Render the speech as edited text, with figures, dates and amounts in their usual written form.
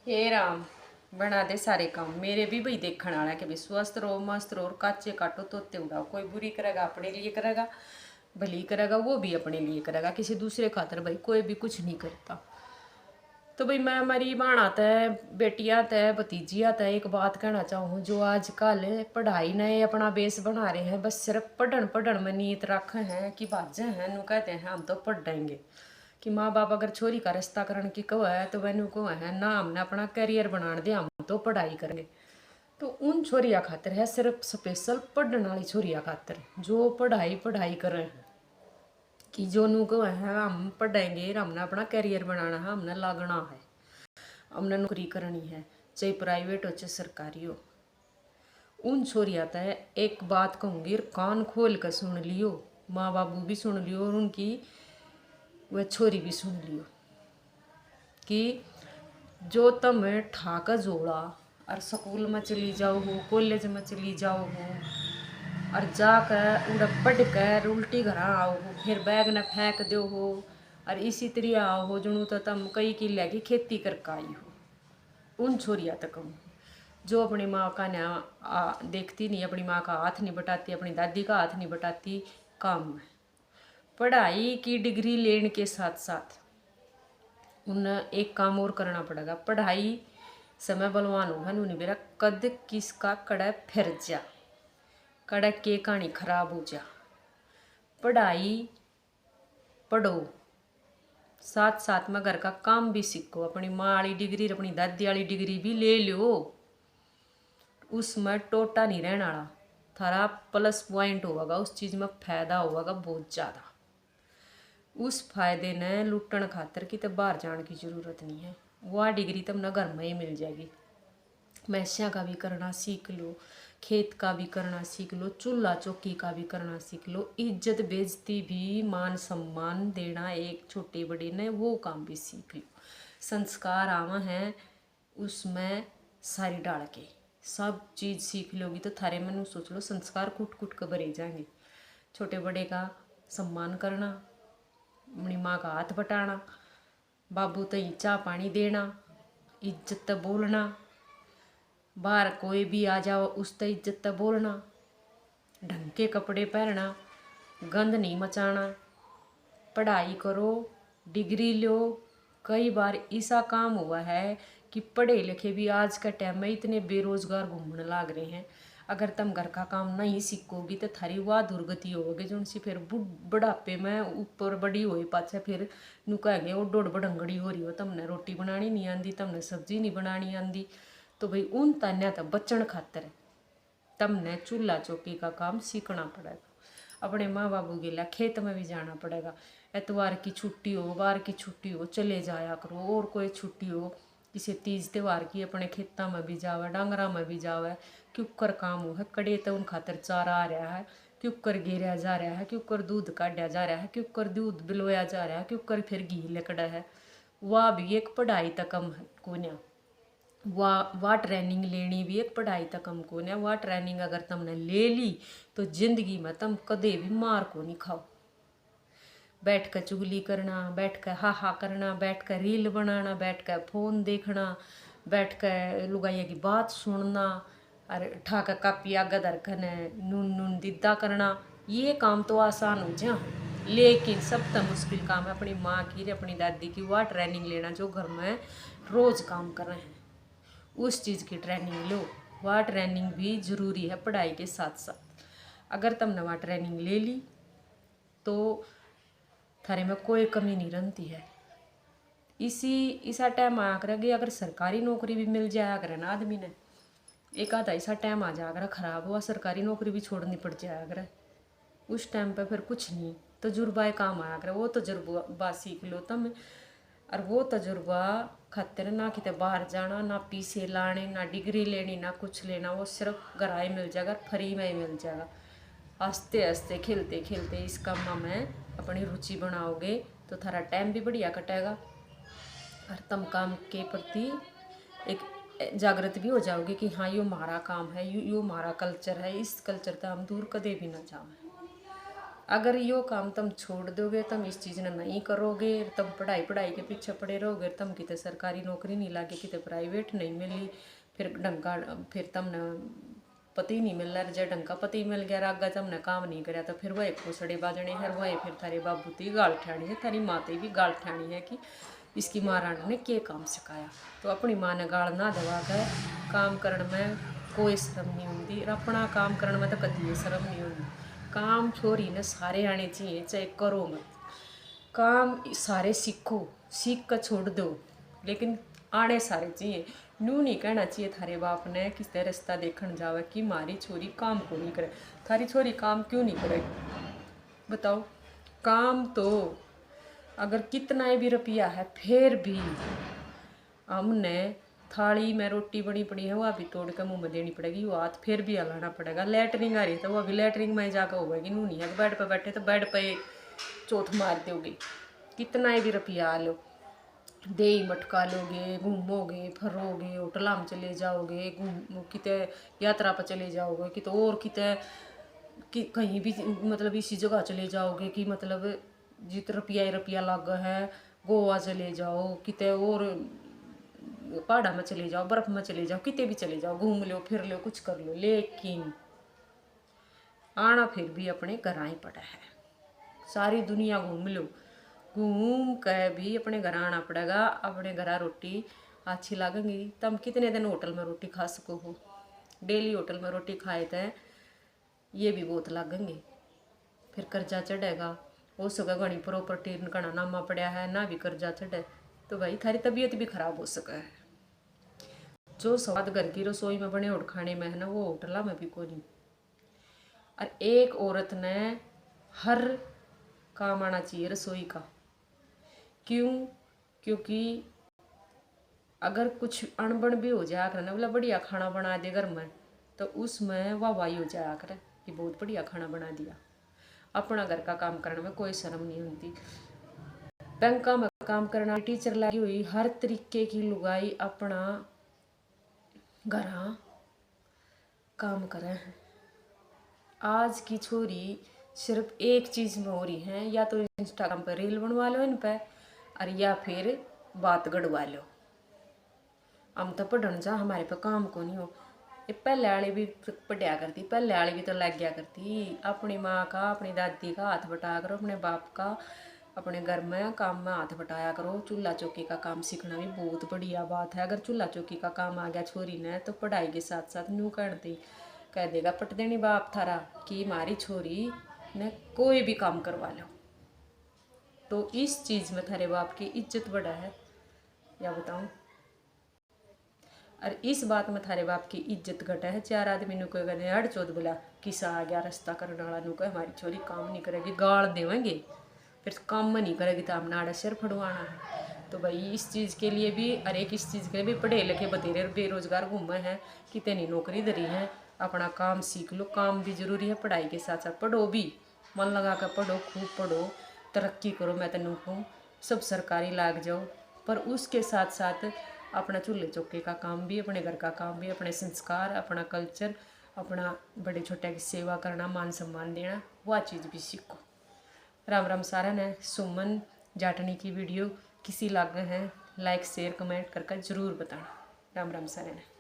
हे राम बना दे सारे काम मेरे भी भाई देखने वाला है कि भाई स्वस्थ रहो मस्त रहो और काचे काटो तोते उड़ाओ। कोई बुरी करेगा अपने लिए करेगा, भली करेगा वो भी अपने लिए करेगा, किसी दूसरे खातर भाई कोई भी कुछ नहीं करता। तो भाई मैं हमारी बाण आता है बेटियाँ तय भतीजी आता है एक बात कहना चाहूँ। जो आजकल पढ़ाई नए अपना बेस बना रहे हैं, बस सिर्फ पढ़न पढ़न में नीयत रखे हैं कि बाजे हैं नु कहते हैं हम तो पढ़ देंगे। कि माँ बाप अगर छोरी का रिश्ता करने की कहो है तो वह को है ना हमने अपना करियर बना दे, हम तो पढ़ाई करेंगे। तो उन छोरिया खातर है सिर्फ स्पेशल पढ़ने वाली छोरिया खातर जो पढ़ाई पढ़ाई करें कि जो नू को है हम पढ़ेंगे, हमने अपना करियर बनाना है, हमने लागना है, हमने नौकरी करनी है, चाहे प्राइवेट हो चाहे सरकारी हो। उन छोरिया है एक बात कहूँगी और कान खोल कर सुन लियो, माँ बाबू भी सुन लियो और उनकी वह छोरी भी सुन लियो कि जो तुम्हें ठाक जोड़ा और स्कूल में चली जाओ हो, कॉलेज में चली जाओ हो और जाकर उड़ा पढ़ कर उल्टी घर आओ हो, फिर बैग न फेंक दो हो और इसी तरह आओ हो जुनू तो तुम कई की लगी खेती करके आई हो। उन छोरिया तक कहूँ जो अपनी माँ का ना देखती नहीं, अपनी माँ का हाथ नहीं बटाती, अपनी दादी का हाथ नहीं बटाती काम में। पढ़ाई की डिग्री लेने के साथ साथ उन्हें एक काम और करना पड़ेगा। पढ़ाई समय बलवान होगा नूनी बेरा कद किसका कड़ा फिर जा, कड़ा के कहानी खराब हो जा। पढ़ाई पढ़ो साथ साथ में घर का काम भी सीखो, अपनी माँ वाली डिग्री अपनी दादी वाली डिग्री भी ले लो, उसमें टोटा नहीं रहने वाला, थारा प्लस पॉइंट होगा, उस चीज़ में फायदा होगा बहुत ज़्यादा। उस फायदे ने लुटन खातर की तो बाहर जाने की ज़रूरत नहीं है, वह डिग्री तुमने घर में ही मिल जाएगी। मैसिया का भी करना सीख लो, खेत का भी करना सीख लो, चूल्हा चौकी का भी करना सीख लो, इज्जत बेइज्जती भी मान सम्मान देना एक छोटे बड़े ने वो काम भी सीख लो। संस्कार आवा हैं उसमें सारी डाल के सब चीज़ सीख लोगी तो थारे मन सोच लो संस्कार कुट कुट कर भरे जाएंगे। छोटे बड़े का सम्मान करना, अपनी माँ का हाथ बटाना, बाबू तई चाह पानी देना, इज्जत बोलना, बाहर कोई भी आ जाओ उस तो इज्जत बोलना, ढंग के कपड़े पहनना, गंद नहीं मचाना। पढ़ाई करो डिग्री लो। कई बार ऐसा काम हुआ है कि पढ़े लिखे भी आज का टाइम में इतने बेरोजगार घूमने लग रहे हैं। अगर तुम घर का काम नहीं सीखोगी तो थारी वह दुर्गति होगी जो उनसे फिर बुढ़ापे में ऊपर बड़ी हो पाछे फिर नु कहेंगे वो डोड़ बड़ंगड़ी हो रही हो, तुमने रोटी बनानी नहीं आती, तुमने सब्जी नहीं बनानी आती। तो भाई उन तान्या तो बचन खातर तुमने चूल्हा चौकी का काम सीखना पड़ेगा। अपने माँ बाबू के लिए खेत में भी जाना पड़ेगा। एतवार की छुट्टी हो, बार की छुट्टी हो, चले जाया करो। और कोई छुट्टी हो किसी तीज त्यौहार की अपने खेतों में भी जावे, डांगरा में भी जावे। क्यूकर काम हो है कड़े तो उन खातर चारा आ रहा है, क्यूकर गेरा जा रहा है, क्यूकर दूध काटा जा रहा है, क्यूकर दूध बिलोया जा रहा है, क्यूकर फिर घी लकड़ा है। वह भी एक पढ़ाई तक कम है कोन्या। वाह ट्रेनिंग लेनी भी एक पढ़ाई तक कम को ने। वाह ट्रेनिंग अगर तुमने ले ली तो जिंदगी में तुम कदे भी मार को नहीं खाओ। बैठ कर चुगली करना, बैठ कर हा करना, बैठ कर रील बनाना, बैठ कर फोन देखना, बैठ कर लुगाइया की बात सुनना और ठाकर कापी आगे दरखन नून नून दिद्दा करना, ये काम तो आसान हो जा। लेकिन सबसे मुश्किल काम है अपनी माँ की अपनी दादी की वाह ट्रेनिंग लेना जो घर में रोज़ काम कर रहे हैं, उस चीज़ की ट्रेनिंग लो। वह ट्रेनिंग भी ज़रूरी है पढ़ाई के साथ साथ। अगर तुमने वह ट्रेनिंग ले ली तो थारे में कोई कमी नहीं रहती है। इसा टाइम आया करेगी अगर सरकारी नौकरी भी मिल जाया करे ना आदमी ने, एक आधा ऐसा टाइम आ जाया करे ख़राब हुआ सरकारी नौकरी भी छोड़नी पड़ जाया करे, उस टाइम पे फिर कुछ नहीं तजुर्बा काम आया करे। वो तजुर्बा सीख लो तुम और वो तजुर्बा खातिर ना कितने बाहर जाना, ना पीछे लाने, ना डिग्री लेनी, ना कुछ लेना। वो सिर्फ घर ही मिल जाएगा, फ्री में ही मिल जाएगा। हंसते हंसते खेलते खेलते इस काम में अपनी रुचि बनाओगे तो थारा टाइम भी बढ़िया कटेगा और तुम काम के प्रति एक जागृत भी हो जाओगे कि हाँ यो हमारा काम है, यो हमारा कल्चर है, इस कल्चर तो हम दूर कदे भी ना जाए। अगर यो काम तुम छोड़ दोगे, तुम इस चीज़ ने नहीं करोगे, तुम पढ़ाई के पीछे पड़े रहोगे, तुम कितने सरकारी नौकरी नहीं लागे, कितने प्राइवेट नहीं मिली, फिर ढंगा फिर तुमने पति नहीं मिल रहा, जब ढंग का पति मिल गया आगे तुमने काम नहीं कराया तो फिर वह कोसड़े बाजने है, वह फिर थारे बाबू ती गाल ठाणी है, थारी माते भी गाल ठाणी है कि इसकी माँ रानी ने क्या काम सिखाया। तो अपनी माँ ने गाल ना दवा कर काम करने में कोई शर्म नहीं होती, और अपना काम करने में तो कभी शर्म नहीं होती। काम छोरी ने सारे आने चाहिए, चाहे करो मत काम, सारे सीखो, सीख कर छोड़ दो, लेकिन आने सारे चाहिए। नू नहीं कहना चाहिए थारे बाप ने किस तरह रास्ता देखने जावे कि मारी छोरी काम को नहीं करे। थारी छोरी काम क्यों नहीं करेगी बताओ। काम तो अगर कितना भी रुपया है फिर भी हमने थाली में रोटी बनी पड़ी है वह भी तोड़ के मुंह में देनी पड़ेगी, वो हाथ फिर भी हलाना पड़ेगा। लैटरिंग आ रही है तो वह भी लैटरिंग में जाकर होगी, नू नहीं है बेड पे बैठे तो बेड पे चौथ मार दोगे। कितना भी रुपया लो, दे मटका लोगे, घूमोगे फिरोगे, होटल में चले जाओगे, घूम किते यात्रा पर चले जाओगे, किते और किते कि कहीं भी मतलब इसी जगह चले जाओगे कि मतलब जित रुपया लग है, गोवा चले जाओ, किते और पहाड़ा में चले जाओ, बर्फ में चले जाओ, किते भी चले जाओ, घूम लो फिर लो कुछ कर लो, लेकिन आना फिर भी अपने घर ही पड़ा है। सारी दुनिया घूम लो, घूम कर भी अपने घर आना पड़ेगा। अपने घर रोटी अच्छी लगेगी, तुम कितने दिन होटल में रोटी खा सको हो, डेली होटल में रोटी खाए तो ये भी बहुत लगेंगे, फिर कर्जा चढ़ेगा। हो सके घनी प्रॉपर्टी घना नामा पड़ा है ना भी कर्जा चढ़े तो भाई थारी तबीयत भी खराब हो सके है। जो स्वाद घर की रसोई में बने और खाने में है ना, वो होटल में भी कोई नहीं। और एक औरत ने हर काम आना चाहिए रसोई का। क्यों? क्योंकि अगर कुछ अनबन भी हो जाया करे ना, बोला बढ़िया खाना बना दे घर में, तो उसमें वाह वाही हो जाया करे कि बहुत बढ़िया खाना बना दिया। अपना घर का काम करने में कोई शर्म नहीं होती। बैंका में काम करना, टीचर लगी हुई, हर तरीके की लुगाई अपना घर काम करे। आज की छोरी सिर्फ एक चीज़ में हो रही है, या तो इंस्टाग्राम पर रील बनवा लो इन पर, और या फिर बात गड़वा लो। हम तो पढ़न जा, हमारे पे काम को नहीं हो। ये पहले वाली भी पढ़िया करती, पहले वाली भी तो लग गया करती। अपनी माँ का, अपनी दादी का हाथ बटाया करो, अपने बाप का अपने घर में काम में हाथ बटाया करो। चूल्हा चौकी का काम सीखना भी बहुत बढ़िया बात है। अगर चूल्हा चौकी का काम आ गया छोरी ने तो पढ़ाई के साथ साथ न्यू करती कह देगा पट देनी बाप थारा कि हमारी छोरी ने कोई भी काम करवा लो। तो इस चीज़ में थारे बाप की इज्जत बढ़ा है या बताऊं। और इस बात में थारे बाप की इज्जत घटा है। चार आदमी नु कहने हड़ चौथ बोला किसा आ गया रास्ता करने वाला नु कह हमारी छोरी काम नहीं करेगी, गाल देवेंगे, फिर काम में नहीं करेगी तो हमने आड़ा सिर फड़वाना है। तो भाई इस चीज़ के लिए भी, और एक इस चीज़ के लिए भी पढ़े लिखे बतेरे बेरोजगार घूमे हैं, कितने नहीं नौकरी धरी है। अपना काम सीख लो, काम भी जरूरी है, पढ़ाई के साथ साथ पढ़ो भी, मन लगा कर पढ़ो, खूब पढ़ो, तरक्की करो। मैं तेन कहूँ सब सरकारी लाग जाओ, पर उसके साथ साथ अपना चूल्हे चौके का काम भी, अपने घर का काम भी, अपने संस्कार, अपना कल्चर, अपना बड़े छोटे की सेवा करना, मान सम्मान देना, वह चीज़ भी सीखो। राम राम सारा ने। सुमन जाटनी की वीडियो किसी लागे है लाइक शेयर कमेंट करके ज़रूर बताना। राम राम सारा ने।